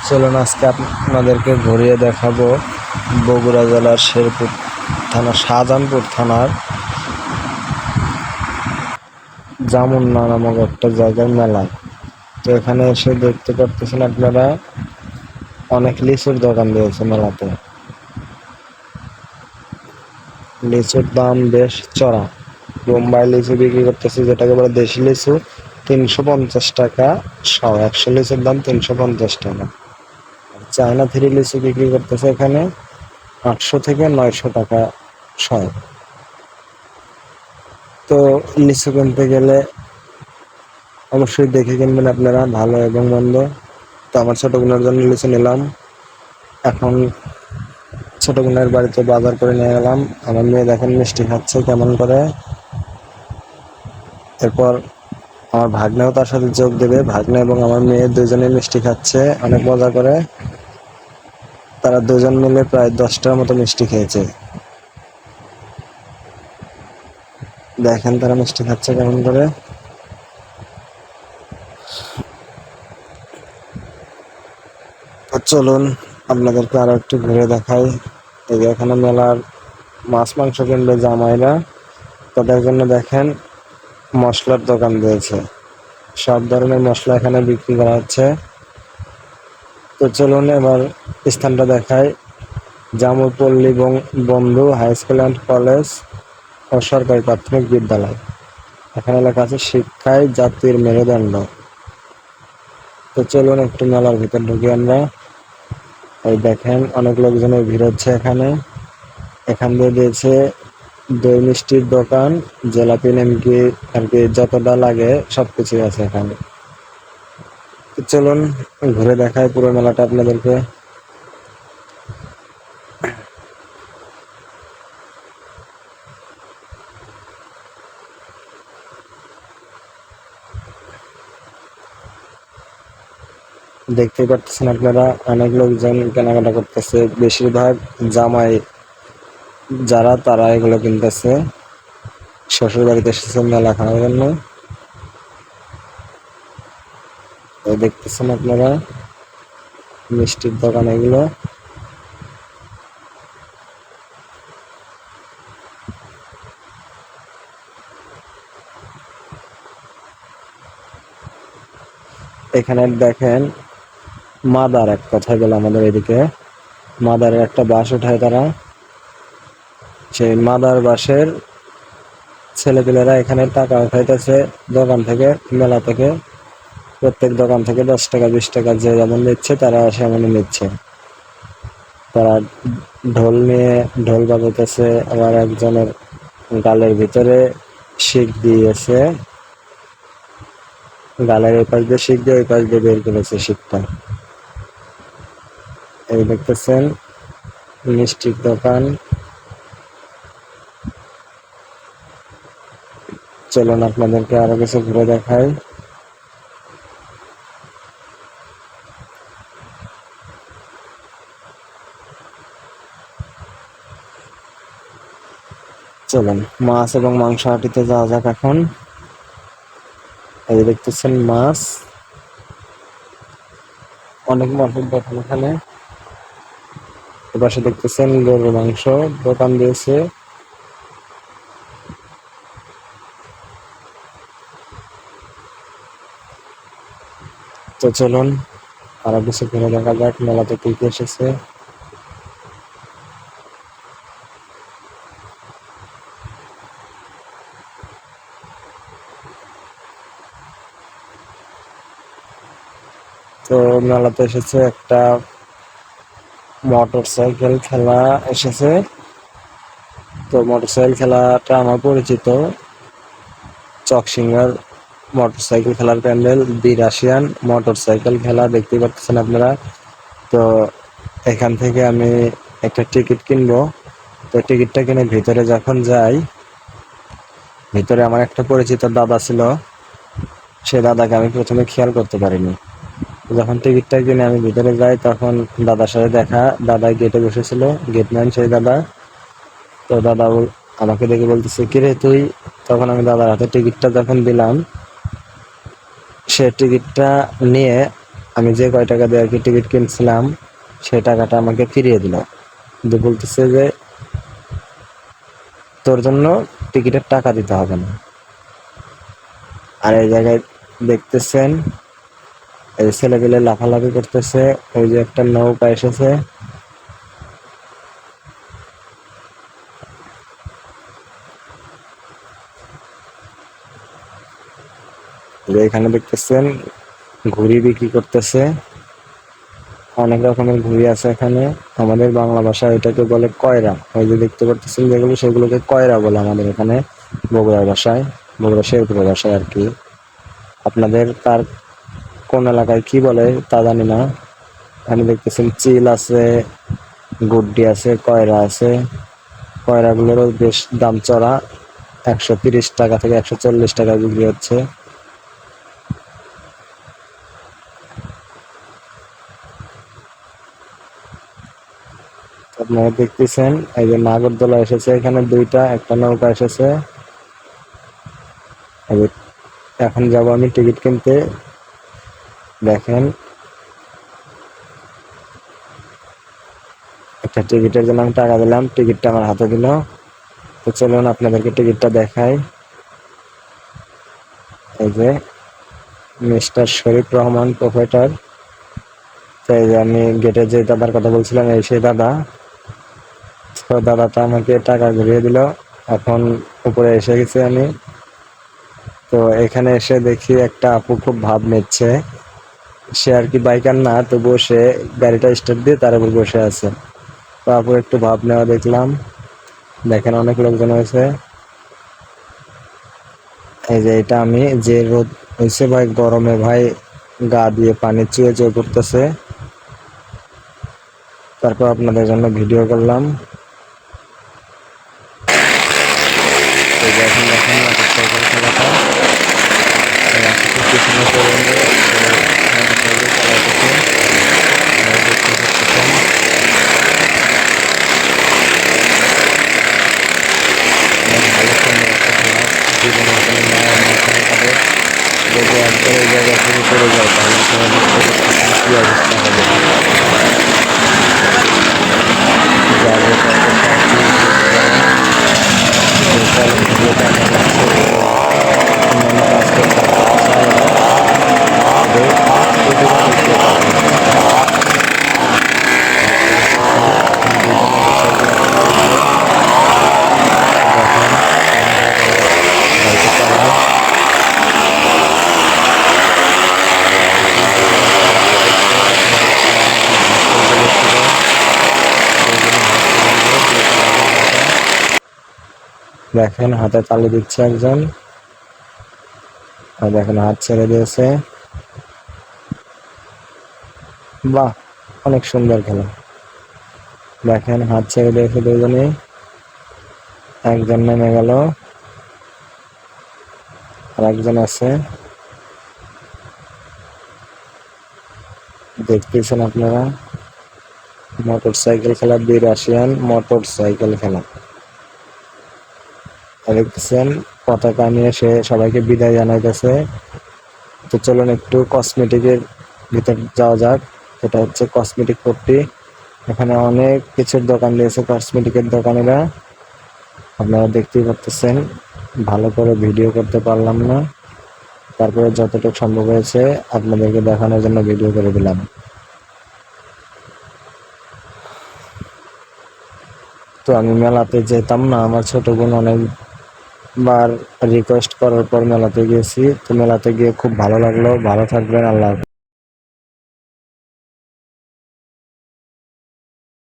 চলুন আজকে আপনাদেরকে ঘুরিয়ে দেখাবো বগুড়া জেলার শেরপুর থানা শাহজাহানপুর থানার জামুন্না নামক একটা জায়গার মেলায়। তো এখানে এসে দেখতে পারতেছেন আপনারা অনেক লিচুর দোকান দিয়েছে মেলাতে। লিচুর দাম বেশ চড়া। বোম্বাই লিচু বিক্রি করতেছে, যেটাকে বলে দেশি লিচু, 350 টাকা শ। 100 লিচুর দাম 350 টাকা। চায়না থ্রি লিচু বিক্রি করতেছে এখানে 800 থেকে 900 টাকা শ। তো লিচু কিনতে গেলে অবশ্যই দেখে কিনবেন আপনারা, ভালো এবং মন্দ। তো আমার ছোট বোনের জন্য লিচু নিলাম। এখন ছোট বোনের বাড়িতে বাজার করে নিয়ে গেলাম। আমার মেয়ে দেখেন মিষ্টি খাচ্ছে কেমন করে। এরপর আমার ভাগ্নেও তার সাথে যোগ দেবে। ভাগ্নে এবং আমার মেয়ে দুজনে মিষ্টি খাচ্ছে অনেক মজা করে। তারা দুজন মিলে প্রায় 10টার মতো মিষ্টি খেয়েছে। দেখেন তারা মিষ্টি খাচ্ছে কেমন করে। চলুন আপনাদেরকে আরো একটু ঘুরে দেখাই। এই যে এখানে মেলার মাছ মাংস কিনবে জামাইরা, তাদের জন্য দেখেন মশলার দোকান দিয়েছে। সব ধরনের মশলা এখানে বিক্রি করা হচ্ছে। তো চলুন এবার স্থানটা দেখাই। জামুরপল্লী বন্ধু হাই স্কুল অ্যান্ড কলেজ ও সরকারি প্রাথমিক বিদ্যালয়। এখানে লেখা আছে শিক্ষায় জাতির মেরুদণ্ড। তো চলুন একটু মেলার ভিতর ঢুকি আমরা। এই দেখেন অনেক লোকজনের ভিড় হচ্ছে এখানে। এখান দিয়ে দিয়েছে দই মিষ্টির দোকান, জিলাপি নিমকি আর কি যতটা লাগে সবকিছু আছে এখানে। তো চলুন ঘুরে দেখাই পুরো মেলাটা আপনাদেরকে। দেখতে পাচ্ছেন আপনারা অনেক লোকজন কেনাকাটা করতেছে, বেশিরভাগ জামাই যারা তারা এগুলো কিনতেছে। শ্বশুর বাড়িতে এসেছে মেলা খাওয়ার জন্য। দেখতেছেন আপনারা মিষ্টির দোকান এগুলো। এখানে দেখেন মাদার, এক কথায় বলে আমাদের এদিকে মাদারের একটা বাঁশ উঠায় তারা। সেই মাদার বাঁশের ছেলেপেলেরা এখানে টাকা উঠাইতেছে দোকান থেকে, মেলা থেকে। প্রত্যেক দোকান থেকে 10 টাকা 20 টাকা যে যেমন নিচ্ছে তারা সেমনই নিচ্ছে। তারা ঢোল নিয়ে ঢোল বাজাইতেছে। আবার একজনের গালের ভিতরে শিক দিয়েছে, গালের এই পাশ দিয়ে শিক দিয়ে ওই পাশ দিয়ে বের করেছে শিকটা। এই দেখতেছেন মিষ্টির দোকান। চলুন আপনাদেরকে আরো কিছু ঘুরে দেখাই। চলুন মাছ এবং মাংস হাটিতে যাওয়া যাক এখন। এই দেখতেছেন মাছ, অনেক মাছের দোকান এখানে। এপাশে দেখতেছেন গরুর মাংস দোকান দিয়েছে। তো চলুন আরো কিছু ঘুরে দেখা যাক মেলাতে কি কি এসেছে। তো মেলাতে এসেছে একটা মোটর সাইকেল খেলা এসেছে। তো মোটর সাইকেল খেলাটা আমার পরিচিত, চকসিঙ্গার মোটর সাইকেল খেলার প্যান্ডেল, দি রাশিয়ান মোটর সাইকেল খেলা দেখতে পাচ্ছেন আপনারা। তো এখান থেকে আমি একটা টিকিট কিনবো। তো টিকিটটা কিনে ভিতরে যখন যাই, ভিতরে আমার একটা পরিচিত দাদা ছিল। সে দাদাকে আমি প্রথমে খেয়াল করতে পারিনি। যখন টিকিটটা কিনে আমি ভিতরে যাই তখন দাদার সাথে দেখা। দাদা গেটে বসেছিল, গেটম্যান সেই দাদা। তো দাদা আমাকে দেখে বলতেছে কিরে তুই। তখন আমি দাদার হাতে টিকিটটা যখন দিলাম, সে টিকিটটা নিয়ে আমি যে কয় টাকা দিয়ে আর কি টিকিট কিনছিলাম সেই টাকাটা আমাকে ফিরিয়ে দিল, কিন্তু বলতেছে যে তোর জন্য টিকিটের টাকা দিতে হবে না। আর এই জায়গায় দেখতেছেন এই ছেলেপেলে লাফালাফি করতেছে, ওই যে একটা নৌকা এসেছে, এখানে দেখতেছেন ঘুড়ি বিক্রি করতেছে, অনেক রকমের ঘুড়ি আছে এখানে। আমাদের বাংলা ভাষায় এটাকে বলে কয়রা, ওই যে দেখতে পাচ্ছেন যেগুলো সেগুলোকে কয়রা বলে আমাদের এখানে বগুড়া ভাষায়, বগুড়া শেরপুর ভাষায় আর কি। আপনাদের কার কোন এলাকায় কি বলে তা জানি না। এখানে দেখতেছেন চিল আছে, গুড্ডি আছে, কয়রা আছে। কয়রাগুলোরও বেশ দাম চড়া, 130 টাকা থেকে 140 টাকা বিক্রি হচ্ছে। আপনারা দেখতেছেন এই যে নাগরদোলা এসেছে এখানে দুইটা, একটা নৌকা এসেছে। এখন যাব আমি টিকিট কিনতে। দেখেন একটা টিকিটের জন্য আমি টাকা দিলাম, টিকিটটা আমার হাতে দিল। তো চলুন আপনাদেরকে টিকিটটা দেখাই। এই যে মিস্টার শরীফ রহমান প্রোপাইটার। তাই যে আমি গেটে যে দাদার কথা বলছিলাম এই সেই দাদা। তো দাদাটা আমাকে টাকা ঘুরিয়ে দিল। এখন উপরে এসে গেছি আমি। তো এখানে এসে দেখি একটা আপু খুব ভাব নিচ্ছে, সে আর কি বাইকার না, তো বসে গাড়িটা স্টার্ট দিয়ে তার উপর বসে আছে। তো আপু একটু ভাব নেওয়া দেখলাম। দেখেন অনেক লোকজন হয়েছে। এই যে এটা আমি যে রোদ হয়েছে ভাই, গরমে ভাই গা দিয়ে পানি চুয়ে চুয়ে পড়তেছে, তারপর আপনাদের জন্য ভিডিও করলাম। এই যে এখন দেখেন মোটরসাইকেল খেলাটা, পিছনে করে নিয়ে মোটরসাইকেল চালাতেছে, দেখতে পাচ্ছেন। ভালো সুন্দর একটা খেলা, জীবনের কোনো মায়া নেই তাদের। যদি একবার এই জায়গা থেকে পড়ে যায় তাহলে আপনারা বুঝতে পারতেছেন কি অবস্থা হবে। যাদের অন্যান্য কাজ করতে চায় না, তাদের প্রতিভা দেখতে পারে। দেখেন হাতে তালি দিচ্ছে একজন, আর দেখেন হাত ছেড়ে দিয়েছে। বাহ, অনেক সুন্দর খেলা। দেখেন হাত ছেড়ে দিয়েছে দুজনে, একজন নেমে গেল আর একজন আছে, দেখতেছেন আপনারা। মোটর সাইকেল খেলা, 82 মোটর সাইকেল খেলা দেখতেছেন। পতাকা নিয়ে সে সবাইকে বিদায় জানাইতেছে। তো চলুন একটু কসমেটিকের ভিতর যাওয়া যাক, সেটা হচ্ছে কসমেটিক পট্টি। এখানে অনেক কিছুর দোকান দিয়েছে কসমেটিকের দোকানিরা, আপনারা দেখতেই পাচ্ছেন। ভালো করে ভিডিও করতে পারলাম না, তারপরে যতটুকু সম্ভব হয়েছে আপনাদেরকে দেখানোর জন্য ভিডিও করে দিলাম। তো আমি মেলাতে যেতাম না, আমার ছোট বোন অনেকবার রিকোয়েস্ট করার পর মেলাতে গিয়েছি। তো মেলাতে গিয়ে খুব ভালো লাগলো। ভালো থাকবেন, আল্লাহ হাফেজ।